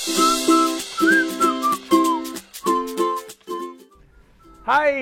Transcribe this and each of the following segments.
Hai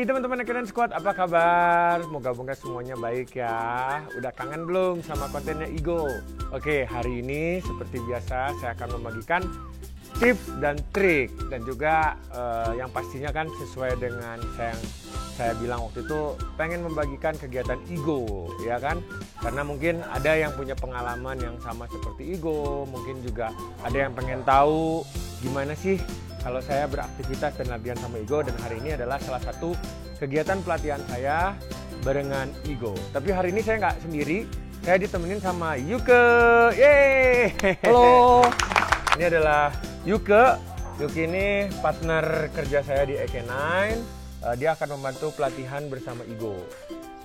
teman-teman Ekenen Squad, apa kabar? Moga-moga semuanya baik ya. Udah kangen belum sama kontennya Igo? Oke, hari ini seperti biasa saya akan membagikan tips dan trik. Dan juga yang pastinya kan sesuai dengan yang saya bilang waktu itu, pengen membagikan kegiatan Igo, ya kan? Karena mungkin ada yang punya pengalaman yang sama seperti Igo. Mungkin juga ada yang pengen tahu gimana sih kalau saya beraktivitas dan latihan sama Igo, dan hari ini adalah salah satu kegiatan pelatihan saya barengan Igo. Tapi hari ini saya nggak sendiri, saya ditemenin sama Yuke. Yeay! Halo. Ini adalah Yuke. Yuke ini partner kerja saya di Ekenen. Dia akan membantu pelatihan bersama Igo.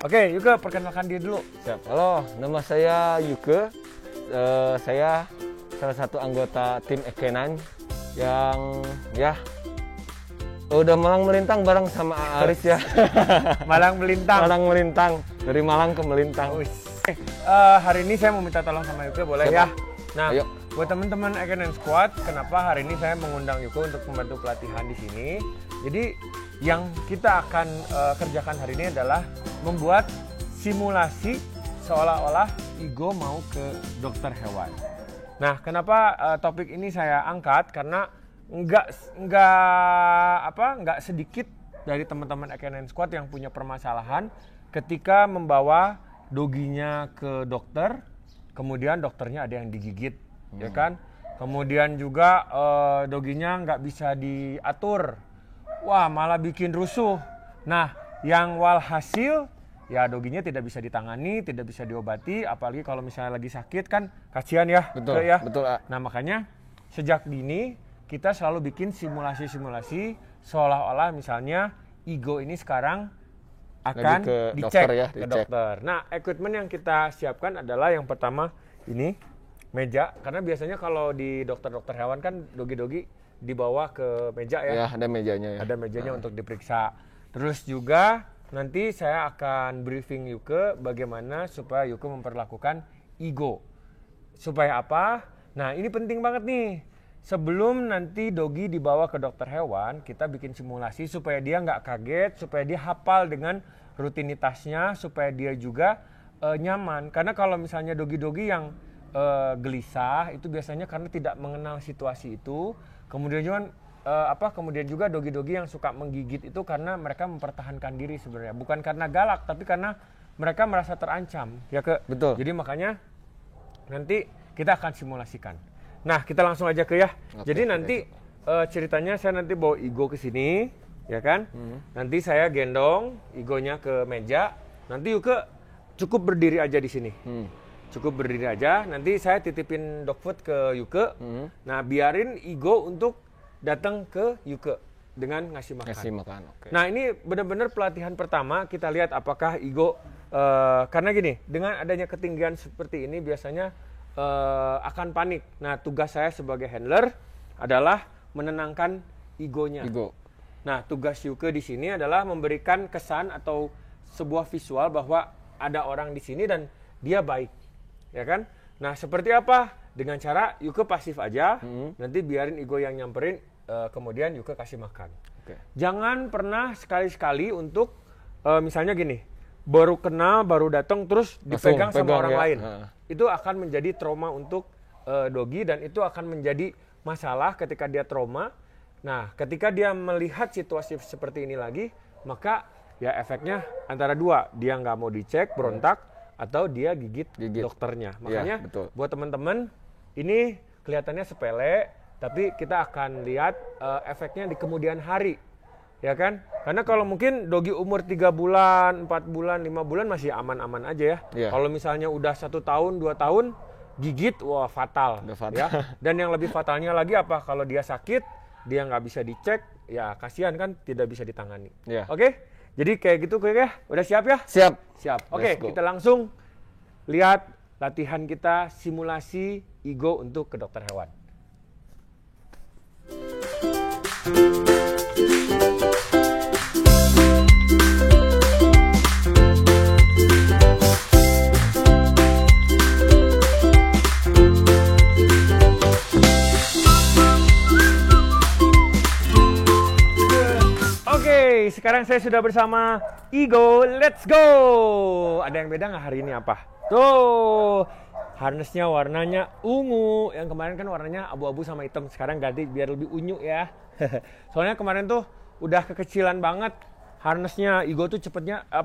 Oke, Yuke, perkenalkan diri dulu. Siap. Halo, nama saya Yuke. Saya salah satu anggota tim Ekenen yang ya udah malang melintang bareng sama Aris ya. Malang melintang. Malang melintang, dari Malang ke Melintang. Hari ini saya mau minta tolong sama Yuke, boleh? Siap, Ya? Pak. Nah, Ayo. buat teman-teman Ekenen Squad, kenapa hari ini saya mengundang Yuke untuk membantu pelatihan di sini? Jadi yang kita akan kerjakan hari ini adalah membuat simulasi seolah-olah Igo mau ke dokter hewan. Nah, kenapa topik ini saya angkat? Karena nggak sedikit dari teman-teman Ekenen Squad yang punya permasalahan ketika membawa doginya ke dokter, kemudian dokternya ada yang digigit, ya kan? Kemudian juga doginya nggak bisa diatur, wah malah bikin rusuh. Nah, yang walhasil ya doginya tidak bisa ditangani, tidak bisa diobati, apalagi kalau misalnya lagi sakit kan kasihan ya. Betul, ya. betul. Nah, makanya sejak dini kita selalu bikin simulasi-simulasi seolah-olah misalnya Igo ini sekarang akan ke dicek dokter ya, ke dicek. dokter. Nah, equipment yang kita siapkan adalah yang pertama ini meja, karena biasanya kalau di dokter-dokter hewan kan dogi-dogi dibawa ke meja ya. Ya, ada mejanya ya. Ada mejanya untuk diperiksa. Terus juga nanti saya akan briefing Yuke bagaimana supaya Yuke memperlakukan Igo. Supaya apa? Nah, ini penting banget nih. Sebelum nanti dogi dibawa ke dokter hewan, kita bikin simulasi supaya dia nggak kaget, supaya dia hafal dengan rutinitasnya, supaya dia juga nyaman. Karena kalau misalnya dogi-dogi yang gelisah, itu biasanya karena tidak mengenal situasi itu. Kemudian juga dogi-dogi yang suka menggigit itu karena mereka mempertahankan diri sebenarnya, bukan karena galak, tapi karena mereka merasa terancam, ya ke. Betul. Jadi makanya nanti kita akan simulasikan. Nah, kita langsung aja ke ya. Oke, Jadi nanti ceritanya saya nanti bawa Igo ke sini, ya kan? Nanti saya gendong Igonya ke meja. Nanti Yuke cukup berdiri aja di sini. Cukup berdiri aja. Nanti saya titipin dog food ke Yuke. Nah, biarin Igo untuk datang ke Yuke dengan ngasih makan. Ngasih makan, oke. Nah, ini benar-benar pelatihan pertama. Kita lihat apakah Igo, karena gini, dengan adanya ketinggian seperti ini biasanya akan panik. Nah, tugas saya sebagai handler adalah menenangkan Igonya. Igo. Nah, tugas Yuke di sini adalah memberikan kesan atau sebuah visual bahwa ada orang di sini dan dia baik, ya kan? Nah, seperti apa? Dengan cara Yuke pasif aja, nanti biarin Igo yang nyamperin, kemudian Yuke kasih makan. Oke. Jangan pernah sekali-sekali untuk misalnya gini, baru kenal, baru datang terus dipegang Langsung sama orang ya. lain. Itu akan menjadi trauma untuk dogi, dan itu akan menjadi masalah ketika dia trauma. Nah, ketika dia melihat situasi seperti ini lagi, maka ya efeknya antara dua, dia nggak mau dicek, berontak, atau dia gigit dokternya. Makanya ya, betul. Buat teman-teman, ini kelihatannya sepele, tapi kita akan lihat efeknya di kemudian hari, ya kan? Karena kalau mungkin dogi umur 3 bulan, 4 bulan, 5 bulan masih aman-aman aja ya. Iya. Kalau misalnya udah 1 tahun, 2 tahun, gigit, wah fatal. Udah fatal. Ya. Dan yang lebih fatalnya lagi apa? Kalau dia sakit, dia nggak bisa dicek, ya kasihan kan, tidak bisa ditangani. Iya. Oke? Jadi kayak gitu ya, udah siap ya? Siap. Siap. Oke, Let's go. kita langsung lihat latihan kita simulasi Igo untuk ke dokter hewan. sekarang saya sudah bersama Igo. Let's go. Ada yang beda nggak hari ini apa? Tuh, harnessnya warnanya ungu. Yang kemarin kan warnanya abu-abu sama hitam. Sekarang ganti biar lebih unyu ya. Soalnya kemarin tuh udah kekecilan banget harnessnya. Igo tuh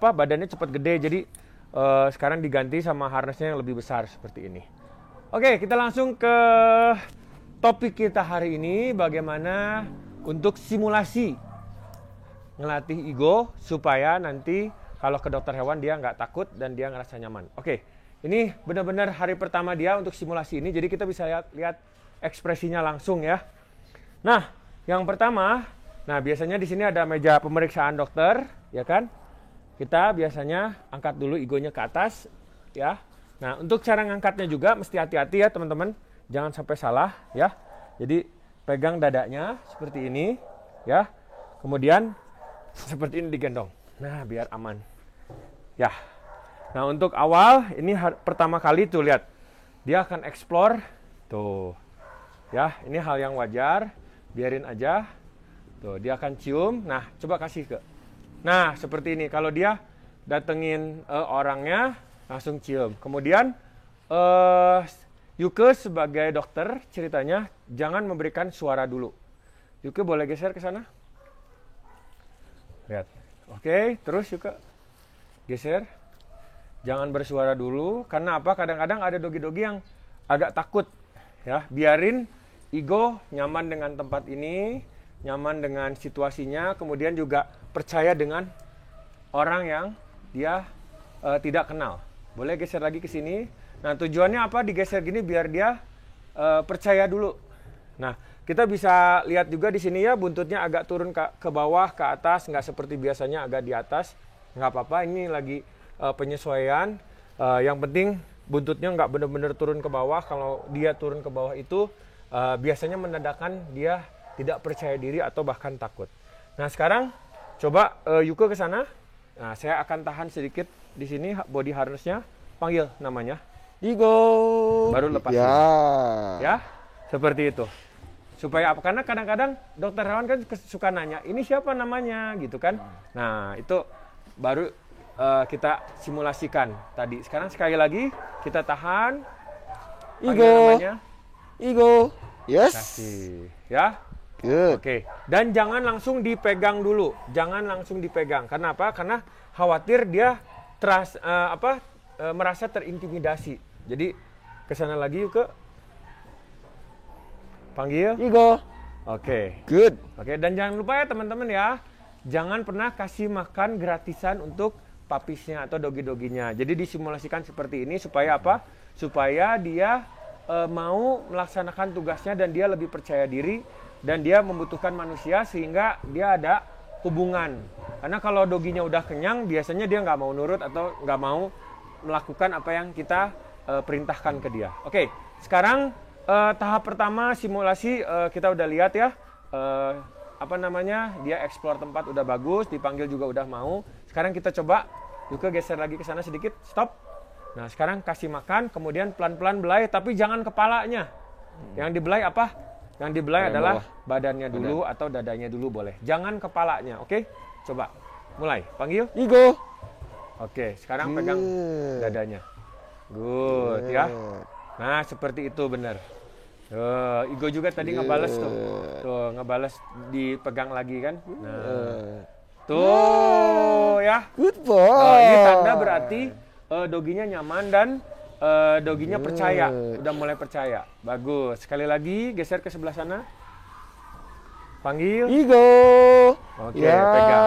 badannya cepet gede. Jadi sekarang diganti sama harnessnya yang lebih besar seperti ini. Oke, kita langsung ke topik kita hari ini. Bagaimana untuk simulasi ngelatih Igo supaya nanti kalau ke dokter hewan dia nggak takut dan dia ngerasa nyaman. Oke, ini benar-benar hari pertama dia untuk simulasi ini, jadi kita bisa lihat ekspresinya langsung ya. Nah, yang pertama, biasanya di sini ada meja pemeriksaan dokter, ya kan? Kita biasanya angkat dulu Igonya ke atas, ya. Nah, untuk cara ngangkatnya juga mesti hati-hati ya teman-teman, jangan sampai salah ya. Jadi pegang dadanya seperti ini, ya. Kemudian seperti ini digendong. Nah, biar aman. Ya. Nah, untuk awal ini pertama kali tuh lihat. Dia akan explore. Tuh. Ya, ini hal yang wajar. Biarin aja. Tuh, dia akan cium. Nah, coba kasih ke. Nah, seperti ini. Kalau dia datengin orangnya, langsung cium. Kemudian Yuke sebagai dokter ceritanya jangan memberikan suara dulu. Yuke boleh geser ke sana? Lihat. Oke, terus juga geser. Jangan bersuara dulu. Karena apa? Kadang-kadang ada dogi-dogi yang agak takut. Ya, biarin Igo nyaman dengan tempat ini, nyaman dengan situasinya, kemudian juga percaya dengan orang yang dia tidak kenal. Boleh geser lagi ke sini. Nah, tujuannya apa? Digeser gini biar dia percaya dulu. Nah, kita bisa lihat juga di sini ya, buntutnya agak turun ke bawah, ke atas, nggak seperti biasanya agak di atas. Nggak apa-apa, ini lagi penyesuaian. Yang penting buntutnya nggak benar-benar turun ke bawah. Kalau dia turun ke bawah itu biasanya menandakan dia tidak percaya diri atau bahkan takut. Nah, sekarang coba Yuke ke sana. Nah, saya akan tahan sedikit di sini body harnessnya. Panggil namanya. Igo. Baru lepas. Ya. Ya, seperti itu. Supaya apa? Karena kadang-kadang dokter hewan kan suka nanya, ini siapa namanya gitu kan. Nah, itu baru kita simulasikan tadi. Sekarang sekali lagi kita tahan. Igo. Igo. Yes. Kasih. Ya. Good. Oke. Dan jangan langsung dipegang dulu. Jangan langsung dipegang. Karena apa? Karena khawatir dia merasa terintimidasi. Jadi kesana lagi yuk ke. Panggil. Igo. Oke. Good. Oke, dan jangan lupa ya teman-teman ya. Jangan pernah kasih makan gratisan untuk papisnya atau dogi-doginya. Jadi disimulasikan seperti ini supaya apa? Supaya dia mau melaksanakan tugasnya dan dia lebih percaya diri dan dia membutuhkan manusia sehingga dia ada hubungan. Karena kalau doginya udah kenyang, biasanya dia nggak mau nurut atau nggak mau melakukan apa yang kita perintahkan ke dia. Oke, sekarang tahap pertama simulasi kita udah lihat ya, dia explore tempat udah bagus, dipanggil juga udah mau. Sekarang kita coba, Yuke geser lagi ke sana sedikit, stop. Nah, sekarang kasih makan, kemudian pelan-pelan belai, tapi jangan kepalanya. Yang dibelai apa? Yang dibelai adalah badannya dulu atau dadanya dulu boleh. Jangan kepalanya, oke? Coba, mulai, panggil. Igo. Oke, sekarang pegang dadanya. Good ya. Nah, seperti itu benar. Igo juga tadi ngebales tuh. Tuh, ngebales dipegang lagi kan. Nah. Tuh ya. Good boy. Ini tanda berarti doginya nyaman dan doginya percaya. Udah mulai percaya. Bagus. Sekali lagi geser ke sebelah sana. Panggil. Igo. Oke, pegang.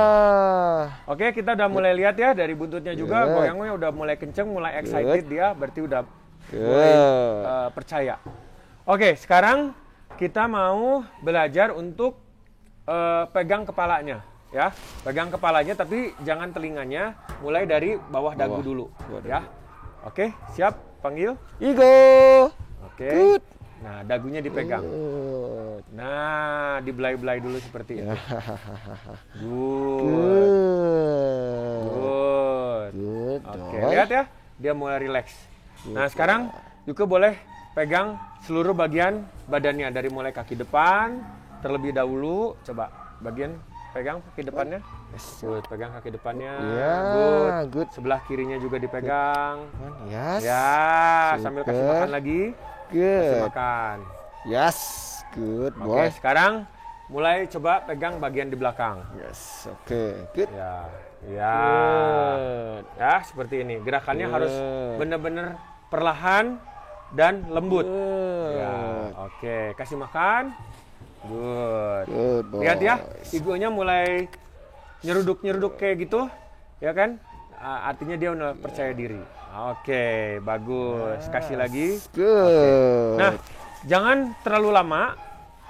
Oke, kita udah mulai lihat ya dari buntutnya juga goyangnya udah mulai kenceng, mulai excited dia, berarti udah mulai percaya. Oke, sekarang kita mau belajar untuk pegang kepalanya, ya. Pegang kepalanya, tapi jangan telinganya. Mulai dari bawah dagu dulu, ya. Oke, siap? Panggil. Igo. Oke. Good. Nah, dagunya dipegang. Nah, dibelai-belai dulu seperti itu. Good. Good. Oke, lihat ya, dia mulai relax. Nah, sekarang Yuke boleh pegang seluruh bagian badannya dari mulai kaki depan terlebih dahulu. Coba bagian pegang kaki depannya. Yes. Good, pegang kaki depannya. Ya, good. Sebelah kirinya juga dipegang. Yes. Ya, sambil kasih Super. makan lagi. Kasih Good. makan. Yes. Good Oke, boy. sekarang mulai coba pegang bagian di belakang. Yes. Oke. Good. Ya, ya, Good. ya seperti ini. Gerakannya Good. harus benar-benar perlahan dan lembut. Good. Ya, oke, kasih makan. Good. Good boy. Lihat ya, igonya mulai nyeruduk-nyeruduk kayak gitu, ya kan? Artinya dia udah percaya diri. Oke, bagus. Kasih lagi. Good. Nah, jangan terlalu lama.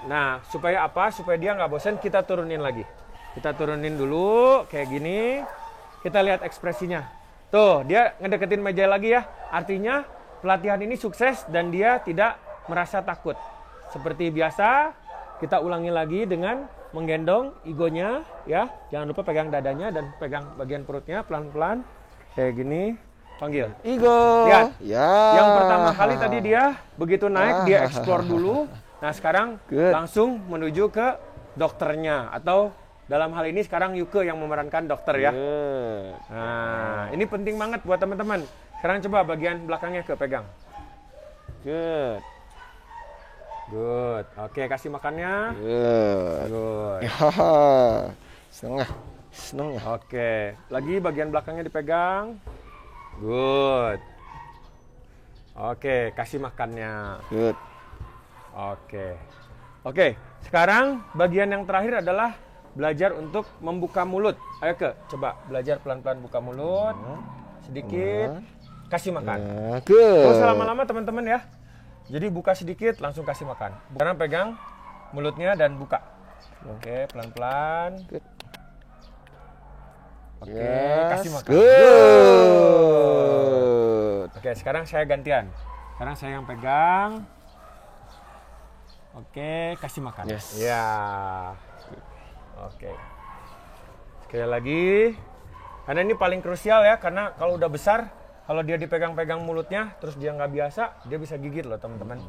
Nah, supaya apa? Supaya dia nggak bosan, kita turunin lagi. Kita turunin dulu, kayak gini. Kita lihat ekspresinya. Tuh, dia ngedeketin meja lagi ya. Artinya, pelatihan ini sukses dan dia tidak merasa takut. Seperti biasa, kita ulangi lagi dengan menggendong igonya, ya. Jangan lupa pegang dadanya dan pegang bagian perutnya pelan-pelan. Kayak gini. Panggil. Igo. Lihat. Ya. Yang pertama kali tadi dia begitu naik dia explore dulu. Nah sekarang Good. langsung menuju ke dokternya atau dalam hal ini sekarang Yuke yang memerankan dokter ya. Good. Nah ini penting banget buat teman-teman. Sekarang coba bagian belakangnya ke pegang. Good. Good. Oke kasih makannya. Good. Good. Ya. Seneng ya. Seneng ya. Oke lagi bagian belakangnya dipegang. Good. Oke kasih makannya. Good. Oke, sekarang bagian yang terakhir adalah belajar untuk membuka mulut. Ayo coba belajar pelan-pelan buka mulut. Sedikit, kasih makan. Ya, good. Gak usah lama-lama teman-teman ya. Jadi buka sedikit, langsung kasih makan. Sekarang pegang mulutnya dan buka. Oke, pelan-pelan. Good. Oke, Yes. kasih makan. Good. Oke, sekarang saya gantian. Sekarang saya yang pegang. Oke, kasih makan. Yes. Ya. Oke. Sekali lagi. Karena ini paling krusial ya, karena kalau udah besar, kalau dia dipegang-pegang mulutnya, terus dia nggak biasa, dia bisa gigit loh teman-teman.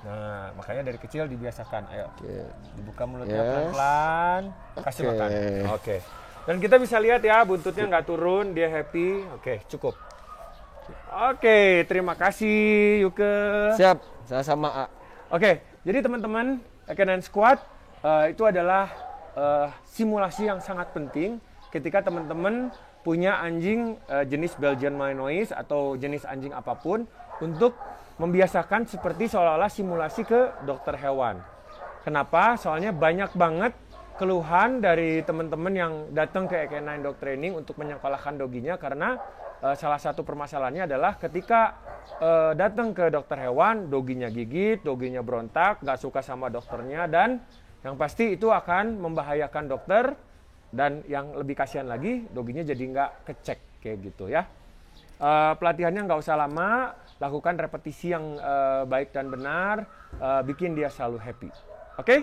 Nah, makanya dari kecil dibiasakan. Ayo, Oke. dibuka mulutnya Yes. pelan-pelan, kasih Oke. makan. Oke. Dan kita bisa lihat ya, buntutnya nggak turun, dia happy. Oke, cukup. Oke, terima kasih Yuke. Siap. Sama-sama. A. Oke, jadi teman-teman, Ekenen Squad itu adalah simulasi yang sangat penting ketika teman-teman punya anjing jenis Belgian Malinois atau jenis anjing apapun untuk membiasakan seperti seolah-olah simulasi ke dokter hewan. Kenapa? Soalnya banyak banget keluhan dari teman-teman yang datang ke Equine Dog Training untuk menyekolahkan doginya karena salah satu permasalahannya adalah ketika datang ke dokter hewan, doginya gigit, doginya berontak, nggak suka sama dokternya, dan yang pasti itu akan membahayakan dokter, dan yang lebih kasihan lagi, doginya jadi nggak kecek kayak gitu ya. Pelatihannya nggak usah lama, lakukan repetisi yang baik dan benar, bikin dia selalu happy. Oke?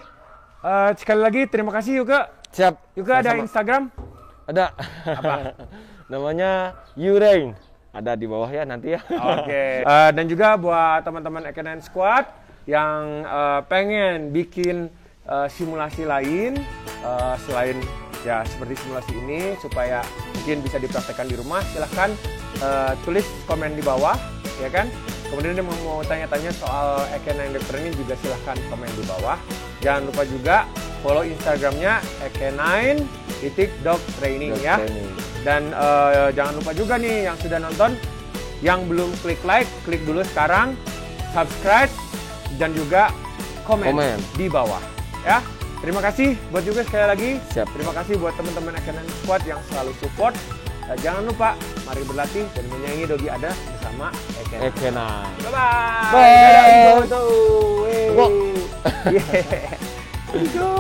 Sekali lagi terima kasih Yuke. Siap. Yuke ada Sama-sama. Instagram? Ada. Apa? Namanya Urain. Ada di bawah ya nanti ya. Oke. Dan juga buat teman-teman Ekenen Squad yang pengen bikin simulasi lain selain ya seperti simulasi ini supaya mungkin bisa dipraktekkan di rumah, silahkan tulis komen di bawah, ya kan? Kemudian dia mau tanya-tanya soal Equine Dog Training juga silahkan komen di bawah. Jangan lupa juga follow Instagramnya Equine_Dog Training ya. Dan jangan lupa juga nih yang sudah nonton, yang belum klik like, klik dulu sekarang, subscribe, dan juga komen di bawah ya. Terima kasih buat juga sekali lagi. Siap. Terima kasih buat teman-teman Equine Squad yang selalu support. Jangan lupa, mari berlatih dan menyayangi dogi ada bersama Equine. Equine. Bye-bye. Bye. Dadah, Igo tuh. Igo. Yeah. Igo.